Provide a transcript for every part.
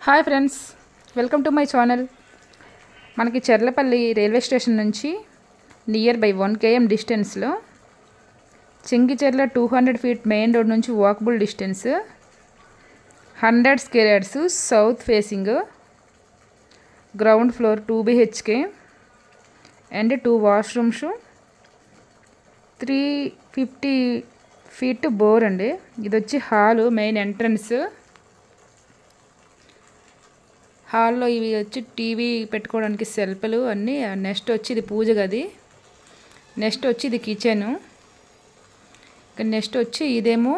Hi friends, welcome to my channel. మనకి Cherlapally railway station నుంచి near by 1 km డిస్టెన్స్లో Chengicherla 200 feet main road నుంచి walkable distance, 100 square yards south facing, ground floor 2 BHK and 2 washrooms, 350 feet bore అండి. ఇది వచ్చి hall, main entrance. హాల్లో ఇవి వచ్చి టీవీ పెట్టుకోవడానికి సెల్ఫ్లు అన్నీ. నెక్స్ట్ వచ్చి ఇది పూజ గది, నెక్స్ట్ వచ్చి ఇది కిచెను, నెక్స్ట్ వచ్చి ఇదేమో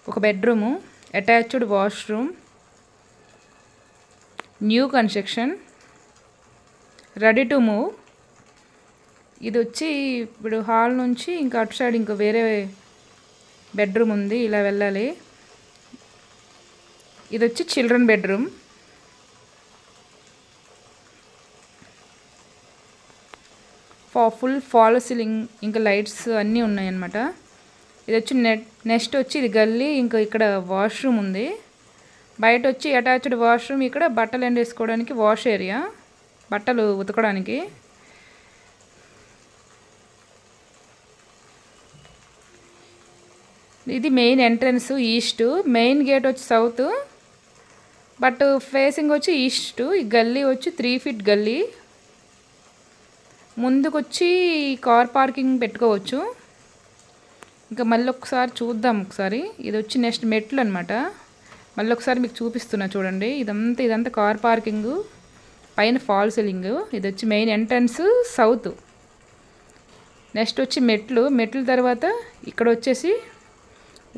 ఒక bedroom, attached washroom, new construction, ready to move. ఇది వచ్చి ఇప్పుడు హాల్ నుంచి ఇంకా అటు సైడ్ ఇంకా వేరే బెడ్రూమ్ ఉంది, ఇలా వెళ్ళాలి. ఇది వచ్చి children bedroom. Full fall ceiling, ఇంకా లైట్స్ అన్నీ ఉన్నాయన్నమాట. ఇది వచ్చి నెక్స్ట్ వచ్చి ఇది గల్లీ, ఇంకా ఇక్కడ వాష్రూమ్ ఉంది. బయట వచ్చి అటాచ్డ్ వాష్రూమ్, ఇక్కడ బట్టలు ఎండేసుకోవడానికి వాష్ ఏరియా, బట్టలు ఉతకడానికి. ఇది main entrance east, main gate వచ్చి సౌత్, బట్ ఫేసింగ్ వచ్చి ఈస్ట్. ఈ గల్లీ వచ్చి 3 feet గల్లీ. ముందుకొచ్చి కార్ పార్కింగ్ పెట్టుకోవచ్చు. ఇంకా మళ్ళీ ఒకసారి చూద్దాం ఒకసారి. ఇది వచ్చి నెక్స్ట్ మెట్లు అనమాట. మళ్ళీ ఒకసారి మీకు చూపిస్తున్నా చూడండి. ఇదంతా కార్ పార్కింగ్, పైన ఫాల్ సీలింగ్. ఇది వచ్చి మెయిన్ ఎంట్రన్స్ సౌత్. నెక్స్ట్ వచ్చి మెట్లు తర్వాత ఇక్కడ వచ్చేసి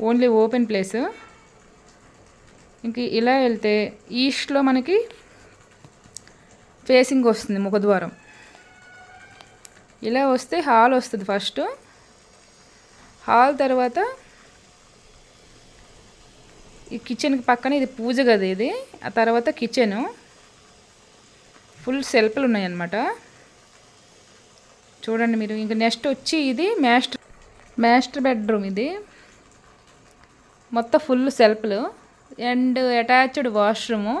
ఓన్లీ ఓపెన్ ప్లేస్. ఇంక ఇలా వెళ్తే ఈస్ట్లో మనకి ఫేసింగ్ వస్తుంది ముఖద్వారం. ఇలా వస్తే హాల్ వస్తుంది ఫస్ట్. హాల్ తర్వాత ఈ కిచెన్కి పక్కన ఇది పూజ గది, ఇది ఆ తర్వాత కిచెను. ఫుల్ సెల్ఫ్లు ఉన్నాయన్నమాట చూడండి మీరు. ఇంక నెక్స్ట్ వచ్చి ఇది మాస్టర్ బెడ్రూమ్. ఇది మొత్తం ఫుల్ సెల్ఫ్లు అండ్ అటాచ్డ్ వాష్రూము.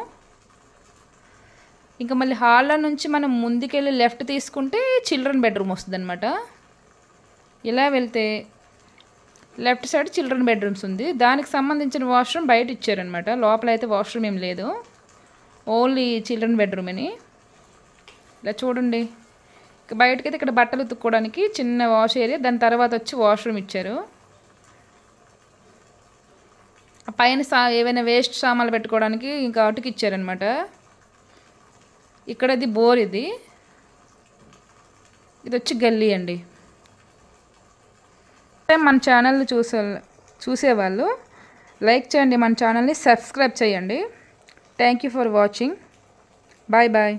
ఇంకా మళ్ళీ హాల్లో నుంచి మనం ముందుకెళ్ళి లెఫ్ట్ తీసుకుంటే చిల్డ్రన్ బెడ్రూమ్ వస్తుంది అనమాట. ఇలా వెళ్తే లెఫ్ట్ సైడ్ చిల్డ్రన్ బెడ్రూమ్స్ ఉంది. దానికి సంబంధించిన వాష్రూమ్ బయట ఇచ్చారనమాట. లోపల అయితే వాష్రూమ్ ఏం లేదు, ఓన్లీ చిల్డ్రన్ బెడ్రూమ్ అని. ఇలా చూడండి. బయటకైతే ఇక్కడ బట్టలు ఉతుక్కోవడానికి చిన్న వాష్ ఏరియా, దాని తర్వాత వచ్చి వాష్రూమ్ ఇచ్చారు. పైన ఏవైనా వేస్ట్ సామాన్లు పెట్టుకోవడానికి ఇంకా అటుకు ఇచ్చారనమాట. ఇక్కడది బోర్. ఇది వచ్చి గల్లీ అండి. మన ఛానల్ని చూసేవాళ్ళు లైక్ చేయండి, మన ఛానల్ని సబ్స్క్రైబ్ చేయండి. Thank you for watching. Bye bye.